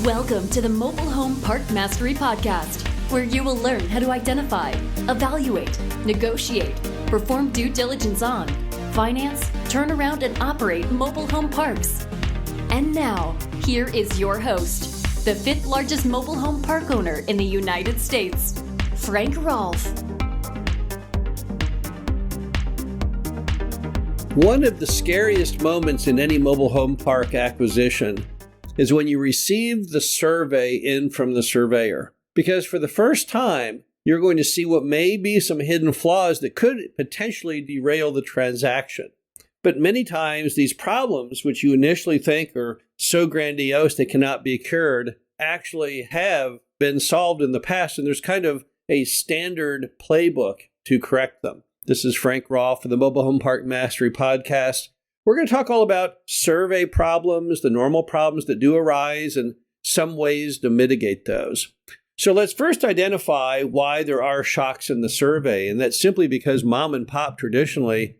Welcome to the Mobile Home Park Mastery Podcast, where you will learn how to identify, evaluate, negotiate, perform due diligence on, finance, turn around, and operate mobile home parks. And now, here is your host, the fifth largest mobile home park owner in the United States, Frank Rolfe. One of the scariest moments in any mobile home park acquisition is when you receive the survey in from the surveyor. Because for the first time, you're going to see what may be some hidden flaws that could potentially derail the transaction. But many times, these problems, which you initially think are so grandiose they cannot be cured, actually have been solved in the past, and there's kind of a standard playbook to correct them. This is Frank Rolfe for the Mobile Home Park Mastery Podcast. We're going to talk all about survey problems, the normal problems that do arise, and some ways to mitigate those. So let's first identify why there are shocks in the survey, and that's simply because mom and pop traditionally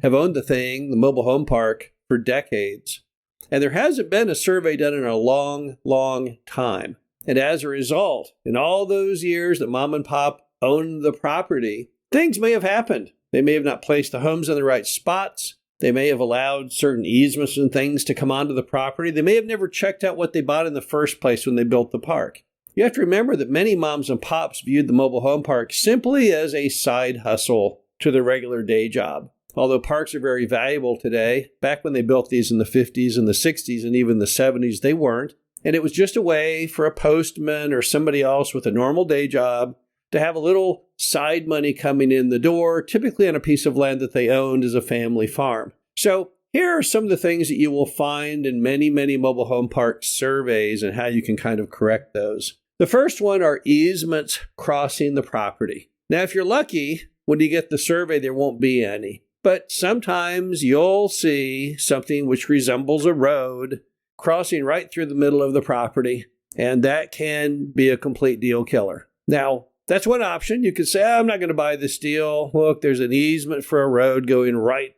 have owned the thing, the mobile home park, for decades. And there hasn't been a survey done in a long, long time. And as a result, in all those years that mom and pop owned the property, things may have happened. They may have not placed the homes in the right spots. They may have allowed certain easements and things to come onto the property. They may have never checked out what they bought in the first place when they built the park. You have to remember that many moms and pops viewed the mobile home park simply as a side hustle to their regular day job. Although parks are very valuable today, back when they built these in the 50s and the 60s and even the 70s, they weren't. And it was just a way for a postman or somebody else with a normal day job to have a little side money coming in the door, typically on a piece of land that they owned as a family farm. So here are some of the things that you will find in many, many mobile home park surveys and how you can kind of correct those. The first one are easements crossing the property. Now, if you're lucky, when you get the survey, there won't be any. But sometimes you'll see something which resembles a road crossing right through the middle of the property, and that can be a complete deal killer. Now, that's one option. You could say, I'm not going to buy this deal. Look, there's an easement for a road going right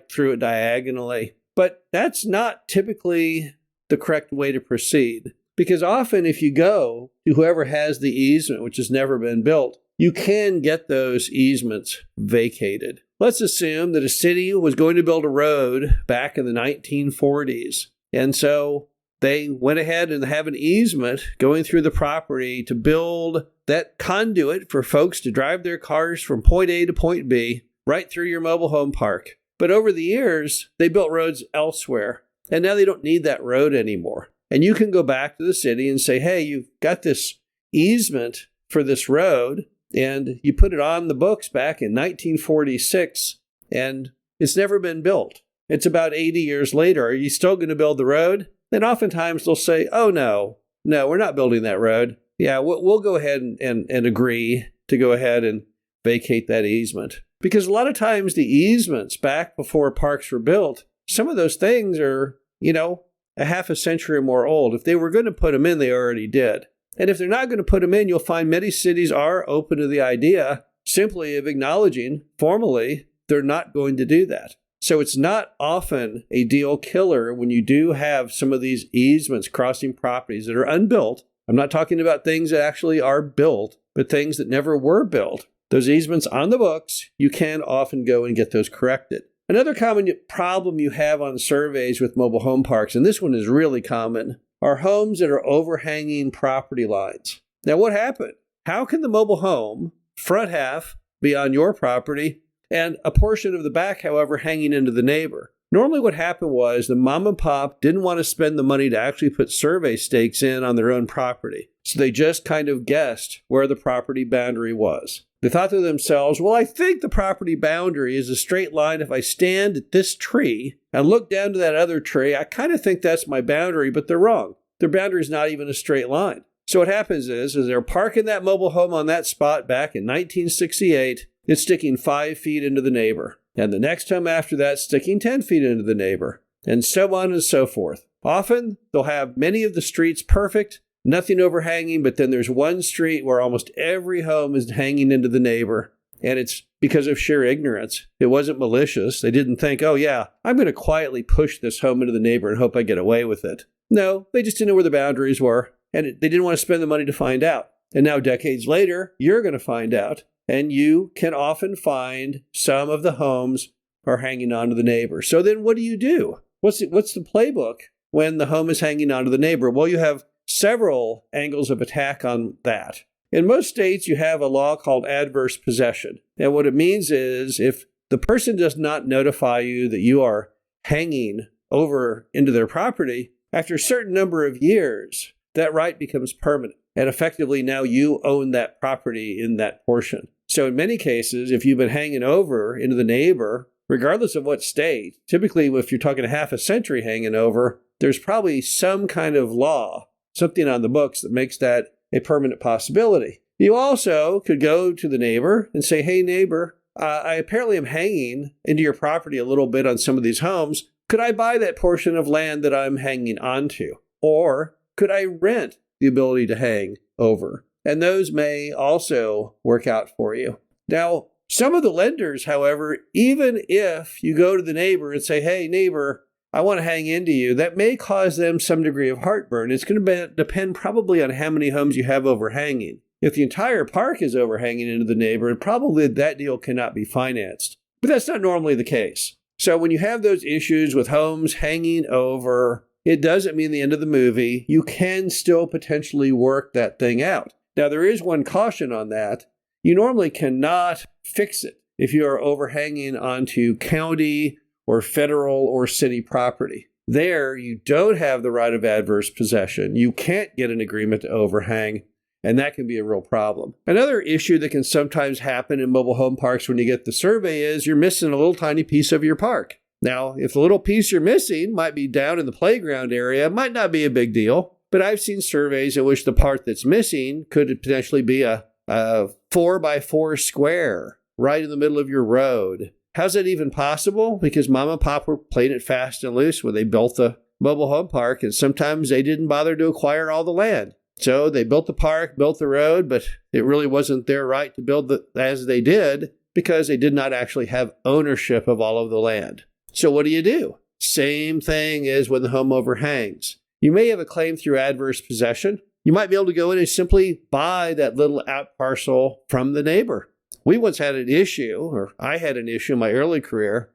through it diagonally. But that's not typically the correct way to proceed. Because often if you go to whoever has the easement, which has never been built, you can get those easements vacated. Let's assume that a city was going to build a road back in the 1940s. And so they went ahead and have an easement going through the property to build that conduit for folks to drive their cars from point A to point B right through your mobile home park. But over the years, they built roads elsewhere, and now they don't need that road anymore. And you can go back to the city and say, hey, you've got this easement for this road, and you put it on the books back in 1946, and it's never been built. It's about 80 years later. Are you still going to build the road? Then oftentimes they'll say, oh, no, we're not building that road. Yeah, we'll go ahead and agree to go ahead and vacate that easement. Because a lot of times the easements back before parks were built, some of those things are, a half a century or more old. If they were going to put them in, they already did. And if they're not going to put them in, you'll find many cities are open to the idea simply of acknowledging formally they're not going to do that. So it's not often a deal killer when you do have some of these easements crossing properties that are unbuilt. I'm not talking about things that actually are built, but things that never were built. Those easements on the books, you can often go and get those corrected. Another common problem you have on surveys with mobile home parks, and this one is really common, are homes that are overhanging property lines. Now, what happened? How can the mobile home front half be on your property and a portion of the back, however, hanging into the neighbor? Normally what happened was the mom and pop didn't want to spend the money to actually put survey stakes in on their own property. So they just kind of guessed where the property boundary was. They thought to themselves, well, I think the property boundary is a straight line. If I stand at this tree and look down to that other tree, I kind of think that's my boundary, but they're wrong. Their boundary is not even a straight line. So what happens is they're parking that mobile home on that spot back in 1968, it's sticking 5 feet into the neighbor. And the next home after that, sticking 10 feet into the neighbor, and so on and so forth. Often, they'll have many of the streets perfect, nothing overhanging, but then there's one street where almost every home is hanging into the neighbor, and it's because of sheer ignorance. It wasn't malicious. They didn't think, oh yeah, I'm going to quietly push this home into the neighbor and hope I get away with it. No, they just didn't know where the boundaries were. and they didn't want to spend the money to find out. And now decades later, you're going to find out, and you can often find some of the homes are hanging on to the neighbor. So then what do you do? What's the playbook when the home is hanging on to the neighbor? Well, you have several angles of attack on that. In most states, you have a law called adverse possession. And what it means is if the person does not notify you that you are hanging over into their property, after a certain number of years, that right becomes permanent. And effectively, now you own that property in that portion. So in many cases, if you've been hanging over into the neighbor, regardless of what state, typically if you're talking a half a century hanging over, there's probably some kind of law, something on the books that makes that a permanent possibility. You also could go to the neighbor and say, hey, neighbor, I apparently am hanging into your property a little bit on some of these homes. Could I buy that portion of land that I'm hanging onto? Or could I rent the ability to hang over? And those may also work out for you. Now, some of the lenders, however, even if you go to the neighbor and say, hey, neighbor, I want to hang into you, that may cause them some degree of heartburn. It's going to depend probably on how many homes you have overhanging. If the entire park is overhanging into the neighbor, probably that deal cannot be financed. But that's not normally the case. So when you have those issues with homes hanging over, it doesn't mean the end of the movie. You can still potentially work that thing out. Now, there is one caution on that. You normally cannot fix it if you are overhanging onto county or federal or city property. There, you don't have the right of adverse possession. You can't get an agreement to overhang, and that can be a real problem. Another issue that can sometimes happen in mobile home parks when you get the survey is you're missing a little tiny piece of your park. Now, if the little piece you're missing might be down in the playground area, it might not be a big deal, but I've seen surveys in which the part that's missing could potentially be a 4x4 square right in the middle of your road. How's that even possible? Because mom and pop were playing it fast and loose when they built the mobile home park, and sometimes they didn't bother to acquire all the land. So they built the park, built the road, but it really wasn't their right to build it as they did because they did not actually have ownership of all of the land. So what do? Same thing as when the home overhangs. You may have a claim through adverse possession. You might be able to go in and simply buy that little out parcel from the neighbor. We once had an issue, or I had an issue in my early career,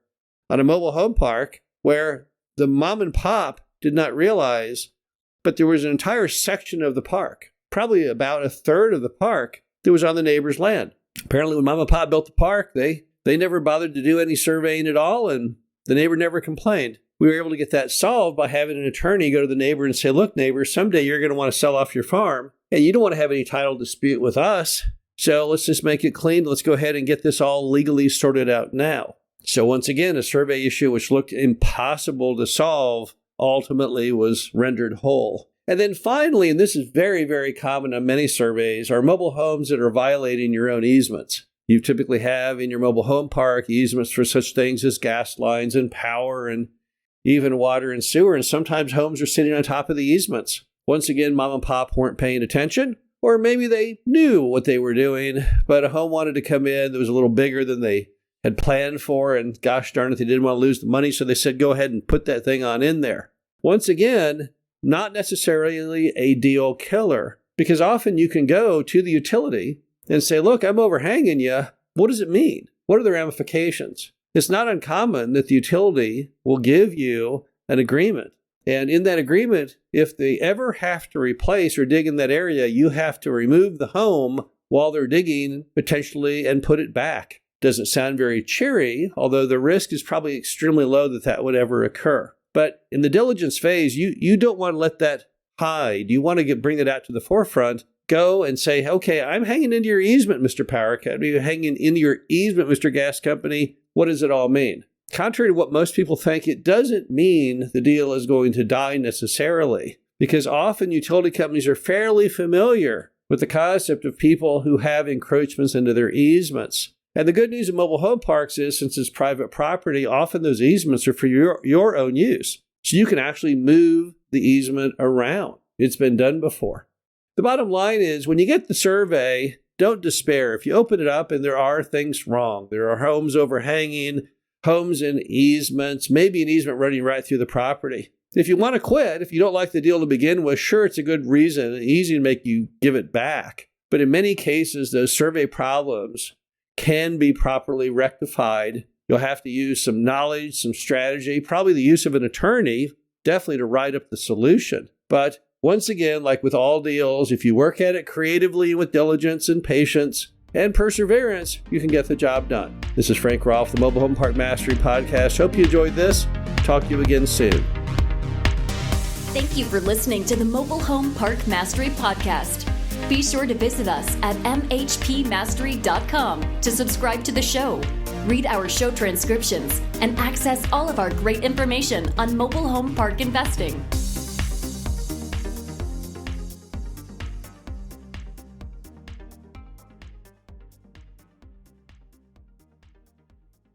on a mobile home park where the mom and pop did not realize, but there was an entire section of the park, probably about a third of the park, that was on the neighbor's land. Apparently, when mom and pop built the park, they never bothered to do any surveying at all, and the neighbor never complained. We were able to get that solved by having an attorney go to the neighbor and say, look, neighbor, someday you're going to want to sell off your farm, and you don't want to have any title dispute with us. So let's just make it clean. Let's go ahead and get this all legally sorted out now. So once again, a survey issue which looked impossible to solve ultimately was rendered whole. And then finally, and this is very, very common on many surveys, are mobile homes that are violating your own easements. You typically have in your mobile home park easements for such things as gas lines and power and even water and sewer. And sometimes homes are sitting on top of the easements. Once again, mom and pop weren't paying attention. Or maybe they knew what they were doing, but a home wanted to come in that was a little bigger than they had planned for, and gosh darn it, they didn't want to lose the money, so they said, go ahead and put that thing on in there. Once again, not necessarily a deal killer, because often you can go to the utility and say, look, I'm overhanging you. What does it mean? What are the ramifications? It's not uncommon that the utility will give you an agreement. And in that agreement, if they ever have to replace or dig in that area, you have to remove the home while they're digging potentially and put it back. Doesn't sound very cheery, although the risk is probably extremely low that that would ever occur. But in the diligence phase, you don't want to let that hide. You want to bring it out to the forefront. Go and say, okay, I'm hanging into your easement, Mr. Power Company. You're hanging into your easement, Mr. Gas Company. What does it all mean? Contrary to what most people think, it doesn't mean the deal is going to die necessarily, because often utility companies are fairly familiar with the concept of people who have encroachments into their easements. And the good news of mobile home parks is, since it's private property, often those easements are for your own use. So you can actually move the easement around. It's been done before. The bottom line is, when you get the survey, don't despair. If you open it up and there are things wrong, there are homes overhanging, homes in easements, maybe an easement running right through the property. If you want to quit, if you don't like the deal to begin with, sure, it's a good reason, easy to make you give it back. But in many cases, those survey problems can be properly rectified. You'll have to use some knowledge, some strategy, probably the use of an attorney, definitely to write up the solution. But once again, like with all deals, if you work at it creatively with diligence and patience and perseverance, you can get the job done. This is Frank Rolfe, the Mobile Home Park Mastery Podcast. Hope you enjoyed this. Talk to you again soon. Thank you for listening to the Mobile Home Park Mastery Podcast. Be sure to visit us at mhpmastery.com to subscribe to the show, read our show transcriptions, and access all of our great information on mobile home park investing.